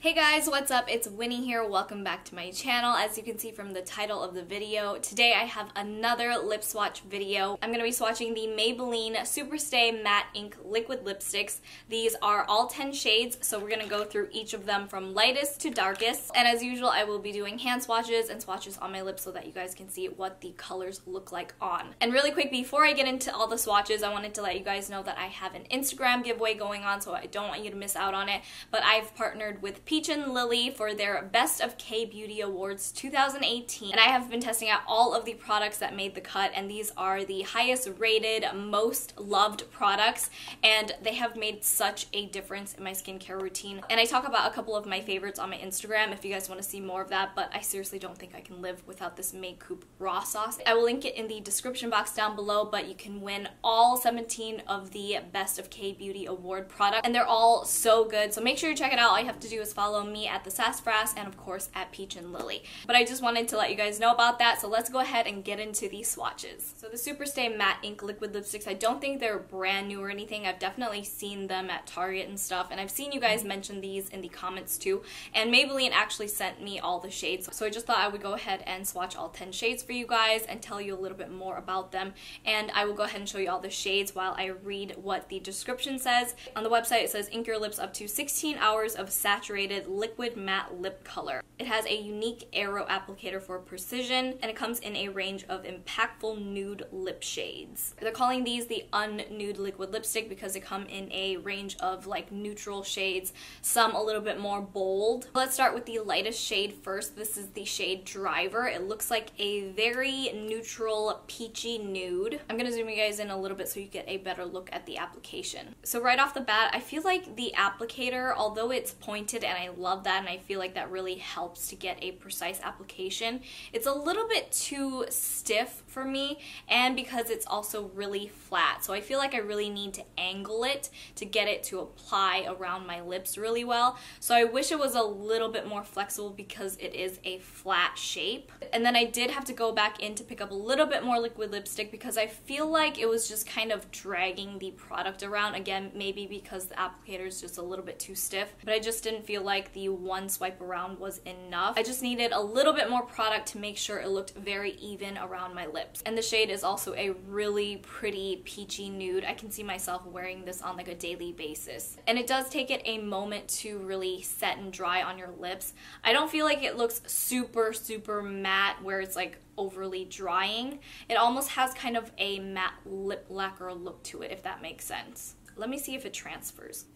Hey guys, what's up? It's Winnie here. Welcome back to my channel. As you can see from the title of the video, today I have another lip swatch video. I'm going to be swatching the Maybelline SuperStay Matte Ink Liquid Lipsticks. These are all 10 shades, so we're going to go through each of them from lightest to darkest. And as usual, I will be doing hand swatches and swatches on my lips so that you guys can see what the colors look like on. And really quick, before I get into all the swatches, I wanted to let you guys know that I have an Instagram giveaway going on, so I don't want you to miss out on it. But I've partnered with Peach and Lily for their Best of K-Beauty Awards 2018, and I have been testing out all of the products that made the cut, and these are the highest rated, most loved products, and they have made such a difference in my skincare routine. And I talk about a couple of my favorites on my Instagram if you guys want to see more of that, but I seriously don't think I can live without this Makeup Raw Sauce. I will link it in the description box down below, but you can win all 17 of the Best of K-Beauty Award products, and they're all so good, so make sure you check it out. All you have to do is follow me at thesassafras and of course at Peach and Lily. But I just wanted to let you guys know about that, so let's go ahead and get into these swatches. So the SuperStay Matte Ink Liquid Lipsticks, I don't think they're brand new or anything. I've definitely seen them at Target and stuff, and I've seen you guys mention these in the comments too. And Maybelline actually sent me all the shades, so I just thought I would go ahead and swatch all 10 shades for you guys and tell you a little bit more about them. And I will go ahead and show you all the shades while I read what the description says. On the website it says, ink your lips up to 16 hours of saturated liquid matte lip color. It has a unique arrow applicator for precision, and it comes in a range of impactful nude lip shades. They're calling these the unnude liquid lipstick because they come in a range of like neutral shades, some a little bit more bold. Let's start with the lightest shade first. This is the shade Driver. It looks like a very neutral peachy nude. I'm gonna zoom you guys in a little bit so you get a better look at the application. So right off the bat, I feel like the applicator, although it's pointed and I love that and I feel like that really helps to get a precise application, it's a little bit too stiff for me, and because it's also really flat. So I feel like I really need to angle it to get it to apply around my lips really well. So I wish it was a little bit more flexible because it is a flat shape. And then I did have to go back in to pick up a little bit more liquid lipstick because I feel like it was just kind of dragging the product around. Again, maybe because the applicator is just a little bit too stiff, but I just didn't feel like the one swipe around was enough. I just needed a little bit more product to make sure it looked very even around my lips. And the shade is also a really pretty peachy nude. I can see myself wearing this on like a daily basis. And it does take it a moment to really set and dry on your lips. I don't feel like it looks super matte where it's like overly drying. It almost has kind of a matte lip lacquer look to it, if that makes sense. Let me see if it transfers.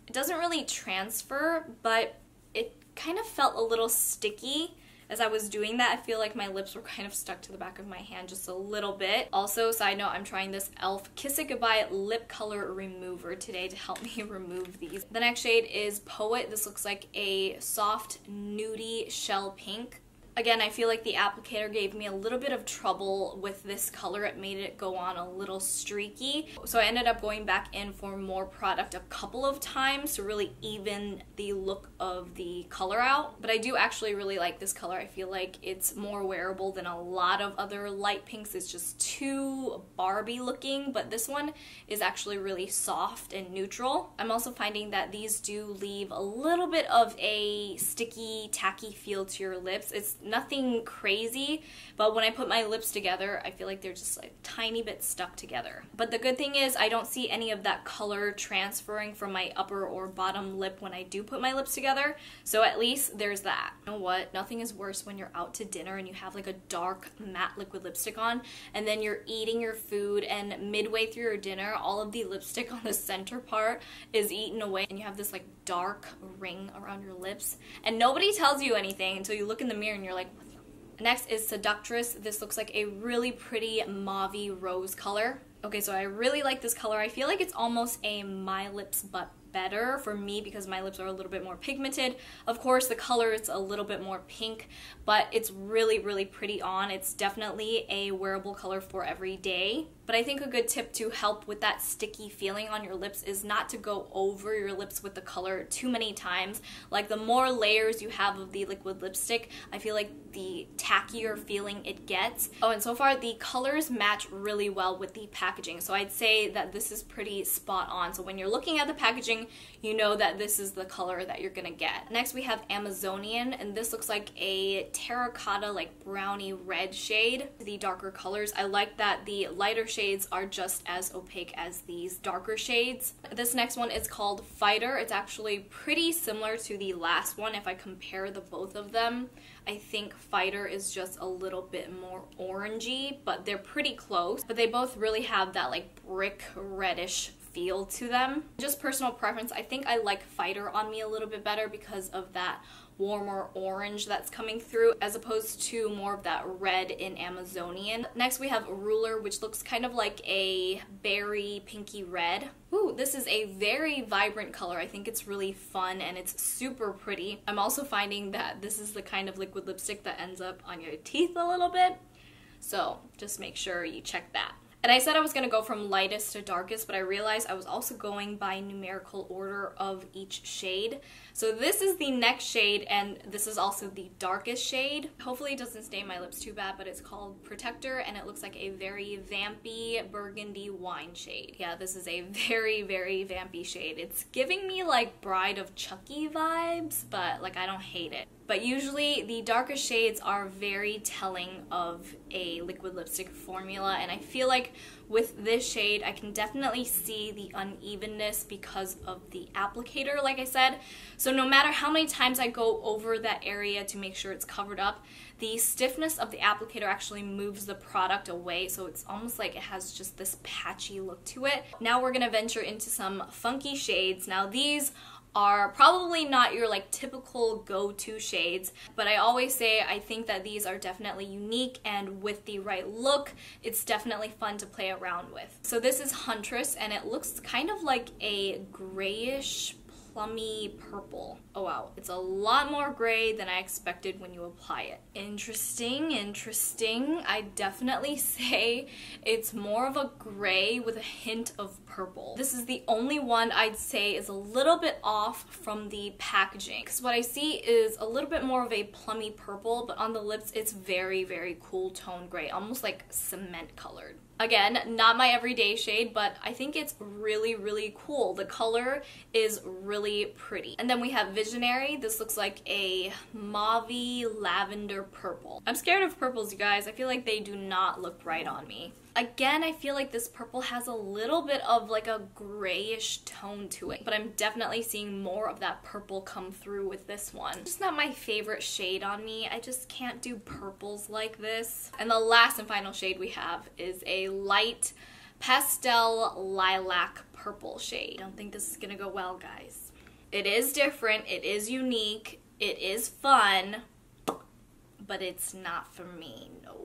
It doesn't really transfer, but it kind of felt a little sticky as I was doing that. I feel like my lips were kind of stuck to the back of my hand just a little bit. Also, side note, I'm trying this e.l.f. Kiss It Goodbye Lip Color Remover today to help me remove these. The next shade is Poet. This looks like a soft nudie shell pink. Again, I feel like the applicator gave me a little bit of trouble with this color. It made it go on a little streaky. So I ended up going back in for more product a couple of times to really even the look of the color out. But I do actually really like this color. I feel like it's more wearable than a lot of other light pinks. It's just too Barbie looking, but this one is actually really soft and neutral. I'm also finding that these do leave a little bit of a sticky, tacky feel to your lips. It's nothing crazy, but when I put my lips together, I feel like they're just like a tiny bit stuck together. But the good thing is I don't see any of that color transferring from my upper or bottom lip when I do put my lips together, so at least there's that. You know what? Nothing is worse when you're out to dinner and you have like a dark matte liquid lipstick on, and then you're eating your food and midway through your dinner, all of the lipstick on the center part is eaten away and you have this like dark ring around your lips, and nobody tells you anything until you look in the mirror and you're like, what the? Next is Seductress. This looks like a really pretty mauve-y rose color. Okay, so I really like this color. I feel like it's almost a My Lips but better for me because my lips are a little bit more pigmented. Of course, the color is a little bit more pink, but it's really pretty on. It's definitely a wearable color for every day. But I think a good tip to help with that sticky feeling on your lips is not to go over your lips with the color too many times. Like the more layers you have of the liquid lipstick, I feel like the tackier feeling it gets. Oh, and so far the colors match really well with the packaging. So I'd say that this is pretty spot on. So when you're looking at the packaging, swatching, you know that this is the color that you're gonna get. Next we have Amazonian, and this looks like a terracotta, like brownie red shade. The darker colors, I like that the lighter shades are just as opaque as these darker shades. This next one is called Fighter. It's actually pretty similar to the last one if I compare the both of them. I think Fighter is just a little bit more orangey, but they're pretty close. But they both really have that like brick reddish feel to them. Just personal preference, I think I like Fighter on me a little bit better because of that warmer orange that's coming through as opposed to more of that red in Amazonian. Next we have Ruler, which looks kind of like a berry pinky red. Ooh, this is a very vibrant color. I think it's really fun and it's super pretty. I'm also finding that this is the kind of liquid lipstick that ends up on your teeth a little bit, so just make sure you check that. And I said I was going to go from lightest to darkest, but I realized I was also going by numerical order of each shade. So this is the next shade, and this is also the darkest shade. Hopefully it doesn't stain my lips too bad, but it's called Protector, and it looks like a very vampy burgundy wine shade. Yeah, this is a very, very vampy shade. It's giving me like Bride of Chucky vibes, but like I don't hate it. But usually the darkest shades are very telling of a liquid lipstick formula, and I feel like with this shade I can definitely see the unevenness because of the applicator, like I said. So no matter how many times I go over that area to make sure it's covered up, the stiffness of the applicator actually moves the product away, so it's almost like it has just this patchy look to it. Now we're gonna venture into some funky shades. Now these are probably not your like typical go-to shades, but I always say I think that these are definitely unique, and with the right look it's definitely fun to play around with. So this is Huntress, and it looks kind of like a grayish plummy purple. Oh wow, it's a lot more gray than I expected when you apply it. Interesting, interesting. I definitely say it's more of a gray with a hint of purple. This is the only one I'd say is a little bit off from the packaging, because what I see is a little bit more of a plummy purple, but on the lips it's very, very cool tone gray, almost like cement colored. Again, not my everyday shade, but I think it's really, really cool. The color is really pretty. And then we have Visionary. This looks like a mauvey lavender purple. I'm scared of purples, you guys. I feel like they do not look right on me. Again, I feel like this purple has a little bit of like a grayish tone to it, but I'm definitely seeing more of that purple come through with this one. It's just not my favorite shade on me. I just can't do purples like this. And the last and final shade we have is a light pastel lilac purple shade. I don't think this is gonna go well, guys. It is different, it is unique, it is fun, but it's not for me, no.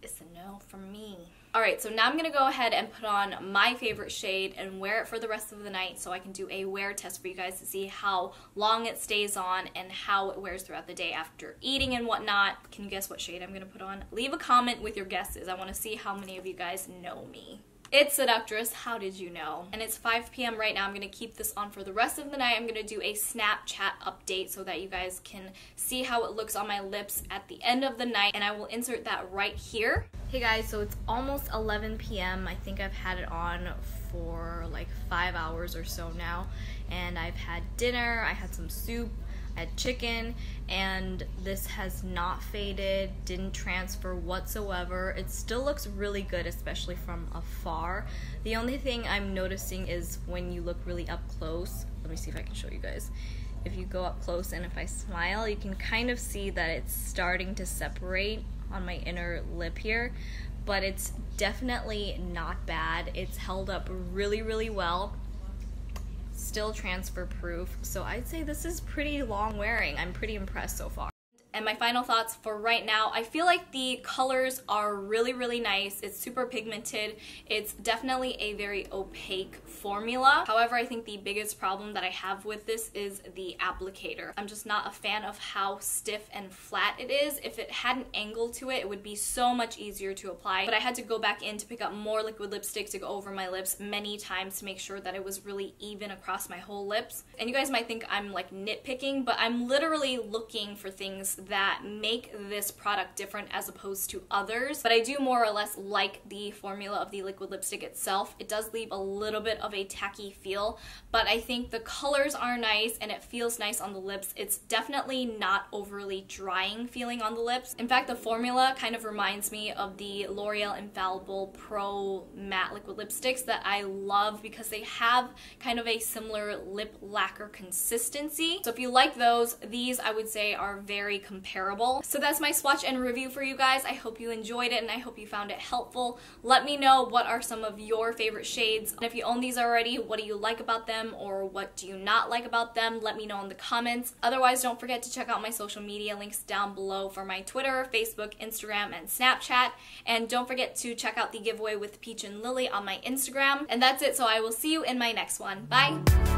It's a no from me. Alright, so now I'm going to go ahead and put on my favorite shade and wear it for the rest of the night so I can do a wear test for you guys to see how long it stays on and how it wears throughout the day after eating and whatnot. Can you guess what shade I'm going to put on? Leave a comment with your guesses. I want to see how many of you guys know me. It's Seductress, how did you know? And it's 5 p.m. right now. I'm going to keep this on for the rest of the night. I'm going to do a Snapchat update so that you guys can see how it looks on my lips at the end of the night, and I will insert that right here. Hey guys, so it's almost 11 p.m. I think I've had it on for like 5 hours or so now, and I've had dinner, I had some soup, I had chicken, and this has not faded, didn't transfer whatsoever. It still looks really good, especially from afar. The only thing I'm noticing is when you look really up close. Let me see if I can show you guys. If you go up close and if I smile, you can kind of see that it's starting to separate on my inner lip here, but it's definitely not bad. It's held up really, really well. Still transfer proof, so I'd say this is pretty long wearing. I'm pretty impressed so far. And my final thoughts for right now, I feel like the colors are really, really nice. It's super pigmented. It's definitely a very opaque formula. However, I think the biggest problem that I have with this is the applicator. I'm just not a fan of how stiff and flat it is. If it had an angle to it, it would be so much easier to apply. But I had to go back in to pick up more liquid lipstick to go over my lips many times to make sure that it was really even across my whole lips. And you guys might think I'm like nitpicking, but I'm literally looking for things that make this product different as opposed to others. But I do more or less like the formula of the liquid lipstick itself. It does leave a little bit of a tacky feel, but I think the colors are nice and it feels nice on the lips. It's definitely not overly drying feeling on the lips. In fact, the formula kind of reminds me of the L'Oreal Infallible Pro Matte Liquid Lipsticks that I love because they have kind of a similar lip lacquer consistency. So if you like those, these I would say are very comparable. So that's my swatch and review for you guys. I hope you enjoyed it and I hope you found it helpful. Let me know what are some of your favorite shades. And if you own these already, what do you like about them or what do you not like about them? Let me know in the comments. Otherwise, don't forget to check out my social media links down below for my Twitter, Facebook, Instagram, and Snapchat. And don't forget to check out the giveaway with Peach and Lily on my Instagram. And that's it, so I will see you in my next one. Bye!